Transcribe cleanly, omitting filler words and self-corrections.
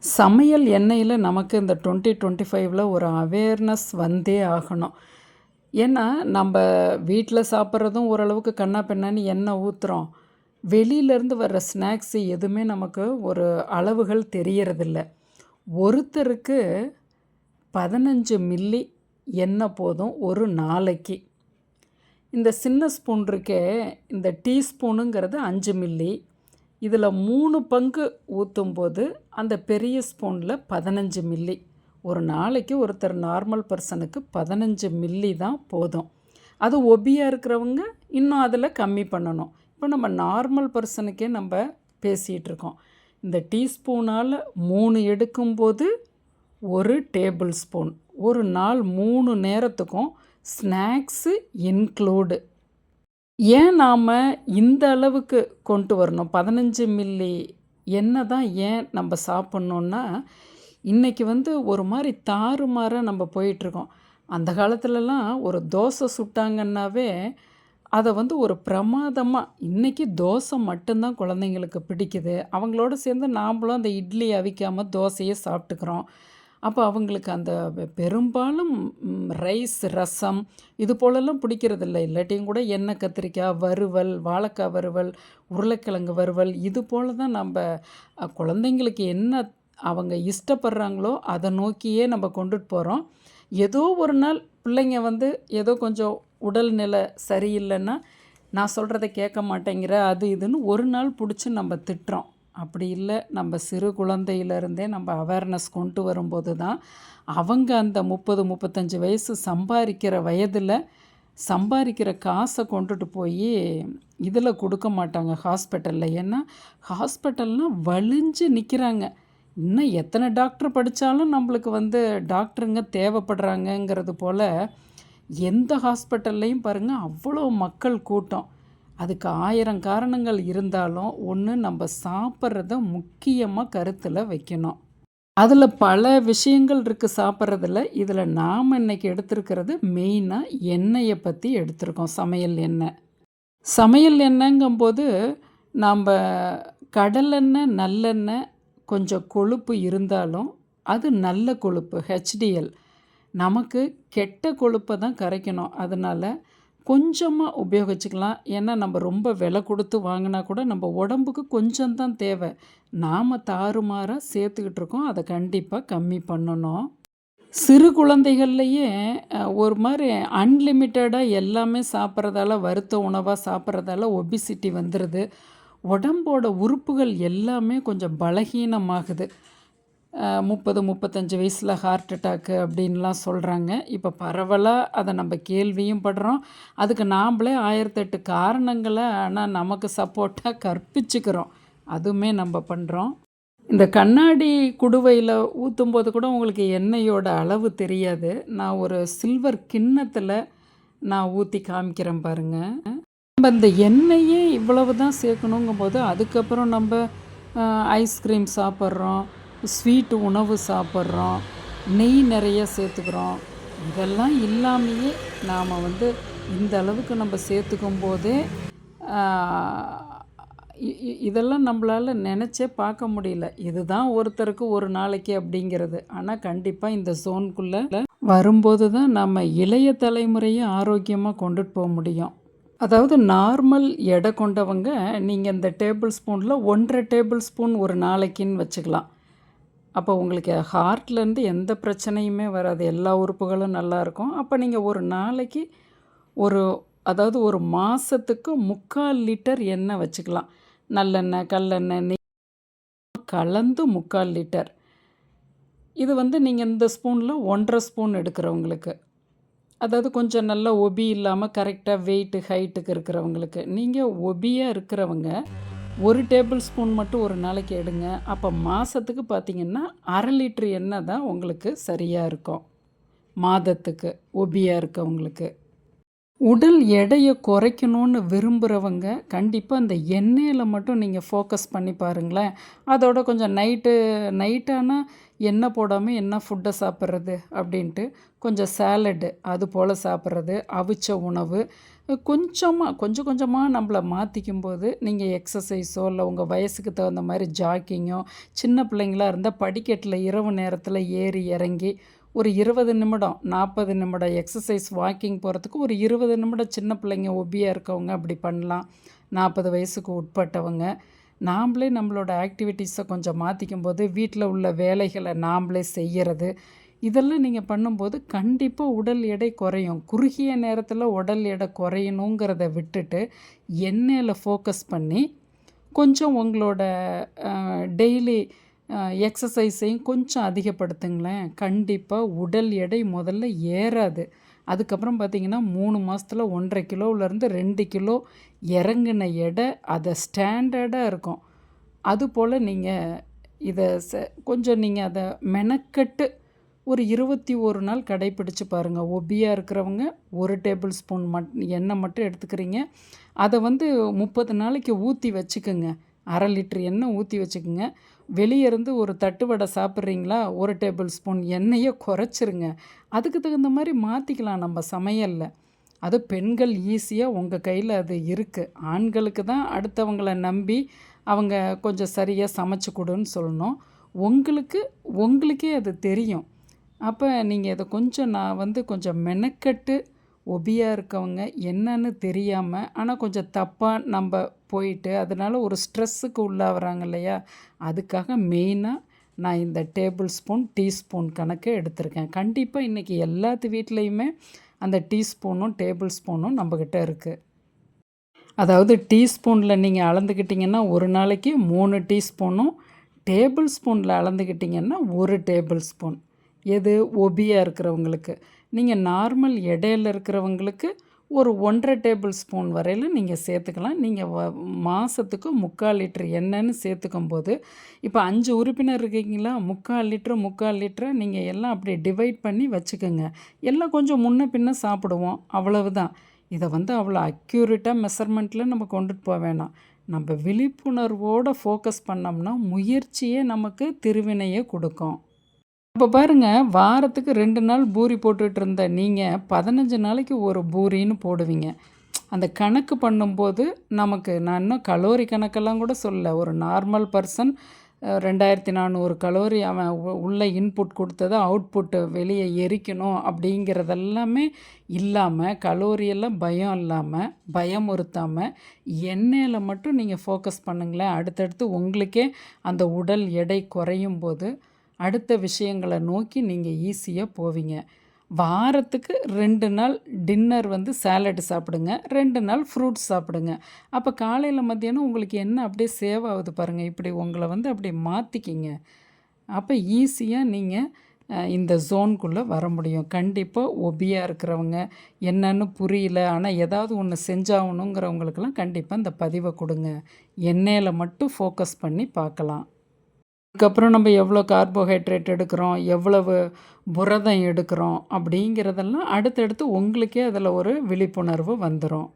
சமையல் எண்ணெயில் நமக்கு இந்த 2025ல் ஒரு அவேர்னஸ் வந்தே ஆகணும். ஏன்னா, நம்ம வீட்டில் சாப்பிட்றதும் ஓரளவுக்கு கன்னா பின்னான்னு எண்ணெய் ஊற்றுறோம். வெளியிலேருந்து வர்ற ஸ்நாக்ஸு எதுவுமே நமக்கு ஒரு அளவுகள் தெரியறதில்ல. ஒருத்தருக்கு 15 மில்லி எண்ணெய் போதும் ஒரு நாளைக்கு. இந்த சின்ன ஸ்பூன் இருக்கே, இந்த டீஸ்பூனுங்கிறது 5 மில்லி. இதில் 3 பங்கு ஊற்றும்போது அந்த பெரிய ஸ்பூனில் 15 மில்லி. ஒரு நாளைக்கு ஒருத்தர் நார்மல் பர்சனுக்கு 15 மில்லி தான் போதும். அது ஒபியாக இருக்கிறவங்க இன்னும் அதில் கம்மி பண்ணணும். இப்போ நம்ம நார்மல் பர்சனுக்கே நம்ம பேசிகிட்டு இருக்கோம். இந்த டீஸ்பூனால் 3 எடுக்கும்போது 1 டேபிள் ஸ்பூன். ஒரு நாள் 3 நேரத்துக்கும் ஸ்நாக்ஸு இன்க்ளூடு. ஏன் நாம் இந்த அளவுக்கு கொண்டு வரணும்? 15 மில்லி எண்ணெய் தான் ஏன் நம்ம சாப்பிட்ணுன்னா, இன்றைக்கி ஒரு மாதிரி தாறுமாறாக நம்ம போயிட்டுருக்கோம். அந்த காலத்துலலாம் ஒரு தோசை சுட்டாங்கன்னாவே அதை ஒரு பிரமாதமாக, இன்றைக்கி தோசை மட்டும்தான் குழந்தைங்களுக்கு பிடிக்குது. அவங்களோட சேர்ந்து நாம்ளும் அந்த இட்லி அவிக்காமல் தோசையே சாப்பிட்டுக்கிறோம். அப்போ அவங்களுக்கு அந்த பெரும்பாலும் ரைஸ், ரசம் இது போலெல்லாம் பிடிக்கிறதில்ல. இல்லாட்டியும் கூட எண்ணெய் கத்திரிக்காய் வறுவல், வாழைக்காய் வறுவல், உருளைக்கிழங்கு வறுவல் இது போல் தான் நம்ம குழந்தைங்களுக்கு என்ன அவங்க இஷ்டப்படுறாங்களோ அதை நோக்கியே நம்ம கொண்டுட்டு போகிறோம். ஏதோ ஒரு நாள் பிள்ளைங்க ஏதோ கொஞ்சம் உடல்நிலை சரியில்லைன்னா, நான் சொல்கிறத கேட்க மாட்டேங்கிற அது இதுன்னு ஒரு நாள் பிடிச்சி நம்ம திட்டுறோம். அப்படி இல்லை, நம்ம சிறு குழந்தையிலேருந்தே நம்ம அவேர்னஸ் கொண்டு வரும்போது தான் அவங்க அந்த 30-35 வயசு சம்பாதிக்கிற வயதில் சம்பாதிக்கிற காசை கொண்டுட்டு போய் இதில் கொடுக்க மாட்டாங்க ஹாஸ்பிட்டலில். ஏன்னா ஹாஸ்பிட்டல்னால் வலிஞ்சு நிற்கிறாங்க. இன்னும் எத்தனை டாக்டர் படித்தாலும் நம்மளுக்கு டாக்டருங்க தேவைப்படுறாங்கங்கிறது போல் எந்த ஹாஸ்பிட்டல்லையும் பாருங்கள் அவ்வளோ மக்கள் கூட்டம். அதுக்கு 1000 காரணங்கள் இருந்தாலும் ஒன்று நம்ம சாப்பிட்றத முக்கியமாக கருத்தில் வைக்கணும். அதில் பல விஷயங்கள் இருக்குது சாப்பிட்றதில். இதில் நாம் இன்றைக்கி எடுத்துருக்கிறது மெயினாக எண்ணெயை பற்றி எடுத்திருக்கோம். சமையல் எண்ணெய். சமையல் எண்ணெய்ங்கும்போது நாம் கடலெண்ணெய், நல்லெண்ணெய் கொஞ்சம் கொழுப்பு இருந்தாலும் அது நல்ல கொழுப்பு HDL. நமக்கு கெட்ட கொழுப்பை தான் கரைக்கணும். அதனால் கொஞ்சமாக உபயோகிச்சுக்கலாம். ஏன்னா நம்ம ரொம்ப விலை கொடுத்து வாங்கினா கூட நம்ம உடம்புக்கு கொஞ்சம் தான் தேவை. நாம் தாறுமாறாக சேர்த்துக்கிட்டு இருக்கோம். அதை கண்டிப்பாக கம்மி பண்ணணும். சிறு குழந்தைகள்லையே ஒரு மாதிரி அன்லிமிட்டடாக எல்லாமே சாப்பிட்றதால, வறுத்த உணவாக சாப்பிட்றதால ஒபிசிட்டி வந்துடுது. உடம்போட உறுப்புகள் எல்லாமே கொஞ்சம் பலகீனமாகுது. 30-35 வயசில் ஹார்ட் அட்டாக்கு அப்படின்லாம் சொல்கிறாங்க. இப்போ பரவலாக அதை நம்ம கேள்வியும் படுறோம். அதுக்கு நாம்ளே 1008 காரணங்களை ஆனால் நமக்கு சப்போர்ட்டாக கற்பிச்சுக்கிறோம். அதுவுமே நம்ம பண்ணுறோம். இந்த கண்ணாடி குடுவையில் ஊற்றும்போது கூட உங்களுக்கு எண்ணெயோட அளவு தெரியாது. நான் ஒரு சில்வர் கிண்ணத்தில் நான் ஊற்றி காமிக்கிறேன் பாருங்கள். நம்ம இந்த எண்ணெயே இவ்வளவு தான் சேர்க்கணுங்கும்போது அதுக்கப்புறம் நம்ம ஐஸ்கிரீம் சாப்பிட்றோம், ஸ்வீட்டு உணவு சாப்பிட்றோம், நெய் நிறைய சேர்த்துக்கிறோம். இதெல்லாம் இல்லாமையே நாம் இந்த அளவுக்கு நம்ம சேர்த்துக்கும் போதே இதெல்லாம் நம்மளால் நினச்சே பார்க்க முடியல. இதுதான் ஒருத்தருக்கு ஒரு நாளைக்கு அப்படிங்கிறது. ஆனால் கண்டிப்பாக இந்த ஜோனுக்குள்ளே வரும்போது தான் நம்ம இளைய தலைமுறையை ஆரோக்கியமாக கொண்டுட்டு போக முடியும். அதாவது நார்மல் எடை கொண்டவங்க நீங்கள் இந்த டேபிள் ஸ்பூனில் 1.5 டேபிள் ஸ்பூன் ஒரு நாளைக்குன்னு வச்சுக்கலாம். அப்போ உங்களுக்கு ஹார்ட்லேருந்து எந்த பிரச்சனையுமே வராது. எல்லா உறுப்புகளும் நல்லாயிருக்கும். அப்போ நீங்கள் ஒரு நாளைக்கு அதாவது ஒரு மாதத்துக்கு 3/4 லிட்டர் எண்ணெய் வச்சுக்கலாம். நல்லெண்ணெய், கல்லெண்ணெய், நெய் கலந்து 3/4 லிட்டர். இது நீங்கள் இந்த ஸ்பூனில் 1.5 ஸ்பூன் எடுக்கிறவங்களுக்கு, அதாவது கொஞ்சம் நல்லா ஒபி இல்லாமல் கரெக்டாக வெயிட்டு ஹைட்டுக்கு இருக்கிறவங்களுக்கு. நீங்கள் ஒபியாக இருக்கிறவங்க 1 டேபிள் ஸ்பூன் மட்டும் ஒரு நாளைக்கு எடுங்க. அப்போ மாதத்துக்கு பார்த்திங்கன்னா 1/2 லிட்டர் எண்ணெய் தான் உங்களுக்கு சரியாக இருக்கும். மாதத்துக்கு ஒபியாக இருக்கவங்களுக்கு. உடல் எடையை குறைக்கணும்னு விரும்புகிறவங்க கண்டிப்பாக அந்த எண்ணெயில் மட்டும் நீங்கள் ஃபோக்கஸ் பண்ணி பாருங்களேன். அதோட கொஞ்சம் நைட்டானால் எண்ணெய் போடாமல் என்ன ஃபுட்டை சாப்பிட்றது அப்படின்ட்டு கொஞ்சம் சேலடு அது போல் சாப்பிட்றது, அவிச்ச உணவு, கொஞ்சம் கொஞ்சமாக நம்மள மாற்றிக்கும்போது நீங்கள் எக்ஸசைஸோ இல்லை உங்கள் வயசுக்கு தகுந்த மாதிரி ஜாக்கிங்கோ, சின்ன பிள்ளைங்களா இருந்தால் படிக்கட்டில் இரவு நேரத்தில் ஏறி இறங்கி ஒரு 20 நிமிடம் 40 நிமிடம் எக்ஸசைஸ் வாக்கிங் போகிறதுக்கு ஒரு 20 நிமிடம் சின்ன பிள்ளைங்க ஒபியாக இருக்கவங்க அப்படி பண்ணலாம். 40 வயசுக்கு உட்பட்டவங்க நாம்ளே நம்மளோட ஆக்டிவிட்டீஸை கொஞ்சம் மாற்றிக்கும்போது வீட்டில் உள்ள வேலைகளை நாம்ளே செய்கிறது, இதெல்லாம் நீங்கள் பண்ணும்போது கண்டிப்பாக உடல் எடை குறையும். குறுகிய நேரத்தில் உடல் எடை குறையணுங்கிறத விட்டுட்டு எண்ணெயில் ஃபோக்கஸ் பண்ணி கொஞ்சம் உங்களோட டெய்லி எக்ஸசைஸையும் கொஞ்சம் அதிகப்படுத்துங்களேன். கண்டிப்பாக உடல் எடை முதல்ல ஏறாது. அதுக்கப்புறம் பார்த்திங்கன்னா 3 மாதத்துல 1.5 கிலோவிலேருந்து 2 கிலோ இறங்குன எடை அதை ஸ்டாண்டர்டாக இருக்கும். அதுபோல் நீங்கள் இதை கொஞ்சம் நீங்கள் அதை மெனக்கட்டு ஒரு 21 நாள் கடைப்பிடிச்சு பாருங்கள். ஒபியாக இருக்கிறவங்க 1 டேபிள் ஸ்பூன் எண்ணெய் மட்டும் எடுத்துக்கிறீங்க. அதை 30 நாளைக்கு ஊற்றி வச்சுக்கோங்க. 1/2 லிட்டர் எண்ணெய் ஊற்றி வச்சுக்கோங்க. வெளியே இருந்து ஒரு தட்டு வடை சாப்பிட்றீங்களா, 1 டேபிள் ஸ்பூன் எண்ணெயை குறைச்சிருங்க. அதுக்கு தகுந்த மாதிரி மாற்றிக்கலாம் நம்ம சமையலில். அது பெண்கள் ஈஸியாக உங்கள் கையில் அது இருக்குது. ஆண்களுக்கு தான் அடுத்தவங்கள நம்பி அவங்க கொஞ்சம் சரியாக சமைச்சு கொடுன்னு சொல்லணும். உங்களுக்கே அது தெரியும். அப்போ நீங்கள் இதை கொஞ்சம் நான் கொஞ்சம் மெனக்கட்டு ஒபியாக இருக்கவங்க என்னன்னு தெரியாமல் ஆனால் கொஞ்சம் தப்பாக நம்ம போயிட்டு அதனால் ஒரு ஸ்ட்ரெஸ்ஸுக்கு உள்ளாகிறாங்க இல்லையா, அதுக்காக மெயினாக நான் இந்த டேபிள் ஸ்பூன் டீஸ்பூன் கணக்கு எடுத்திருக்கேன். கண்டிப்பாக இன்றைக்கி எல்லாத்து வீட்லேயுமே அந்த டீஸ்பூனும் டேபிள் ஸ்பூனும் நம்மக்கிட்ட இருக்குது. அதாவது டீஸ்பூனில் நீங்கள் அளந்துக்கிட்டிங்கன்னா ஒரு நாளைக்கு 3 டீஸ்பூனும், டேபிள் ஸ்பூனில் அளந்துக்கிட்டிங்கன்னா 1 டேபிள் ஸ்பூன். எது ஒபியாக இருக்கிறவங்களுக்கு. நீங்கள் நார்மல் எடையில் இருக்கிறவங்களுக்கு ஒரு 1.5 டேபிள் ஸ்பூன் வரையில் நீங்கள் சேர்த்துக்கலாம். நீங்கள் மாதத்துக்கு 3/4 லிட்டர் எண்ணெய்ன்னு சேர்த்துக்கும்போது இப்போ 5 உறுப்பினர் இருக்கீங்களா, 3/4 லிட்டரை நீங்கள் எல்லாம் அப்படியே டிவைட் பண்ணி வச்சுக்கோங்க. எல்லாம் கொஞ்சம் முன்ன பின்ன சாப்பிடுவோம், அவ்வளவுதான். இதை அவ்வளோ அக்யூரேட்டாக மெஷர்மெண்ட்டில் நம்ம கொண்டுட்டு போக வேணாம். நம்ம விழிப்புணர்வோடு ஃபோக்கஸ் பண்ணோம்னா முயற்சியே நமக்கு திருவினையை கொடுக்கும். இப்போ பாருங்கள், வாரத்துக்கு 2 நாள் பூரி போட்டுட்டு இருந்த நீங்கள் 15 நாளைக்கு ஒரு பூரின்னு போடுவீங்க. அந்த கணக்கு பண்ணும்போது நமக்கு நான் இன்னும் கலோரி கணக்கெல்லாம் கூட சொல்லலை. ஒரு நார்மல் பர்சன் 2400 கலோரி அவன் உள்ளே இன்புட் கொடுத்ததை அவுட்புட்டு வெளியே எரிக்கணும் அப்படிங்கிறதெல்லாமே இல்லாமல், கலோரியெல்லாம் பயம் இல்லாமல் பயமுறுத்தாமல் எண்ணெயில் மட்டும் நீங்கள் ஃபோக்கஸ் பண்ணுங்களேன். அடுத்தடுத்து உங்களுக்கே அந்த உடல் எடை குறையும் போது அடுத்த விஷயங்களை நோக்கி நீங்கள் ஈஸியாக போவீங்க. வாரத்துக்கு 2 நாள் டின்னர் சாலடு சாப்பிடுங்க, 2 நாள் ஃப்ரூட்ஸ் சாப்பிடுங்க. அப்போ காலையில் மத்தியானம் உங்களுக்கு என்ன அப்படியே சேவ் ஆகுது பாருங்கள். இப்படி உங்களை அப்படி மாற்றிக்கிங்க. அப்போ ஈஸியாக நீங்கள் இந்த ஜோனுக்குள்ளே வர முடியும். கண்டிப்பாக ஒபியாக இருக்கிறவங்க என்னன்னு புரியல, ஆனால் ஏதாவது ஒன்று செஞ்சாகணுங்கிறவங்களுக்கெல்லாம் கண்டிப்பாக இந்த பதிவை கொடுங்க. எண்ணெயில் மட்டும் ஃபோக்கஸ் பண்ணி பார்க்கலாம். அதுக்கப்புறம் நம்ம எவ்வளோ கார்போஹைட்ரேட் எடுக்கிறோம், எவ்வளவு புரதம் எடுக்கிறோம் அப்படிங்கிறதெல்லாம் அடுத்தடுத்து உங்களுக்கே அதில் ஒரு விழிப்புணர்வு வந்துடும்.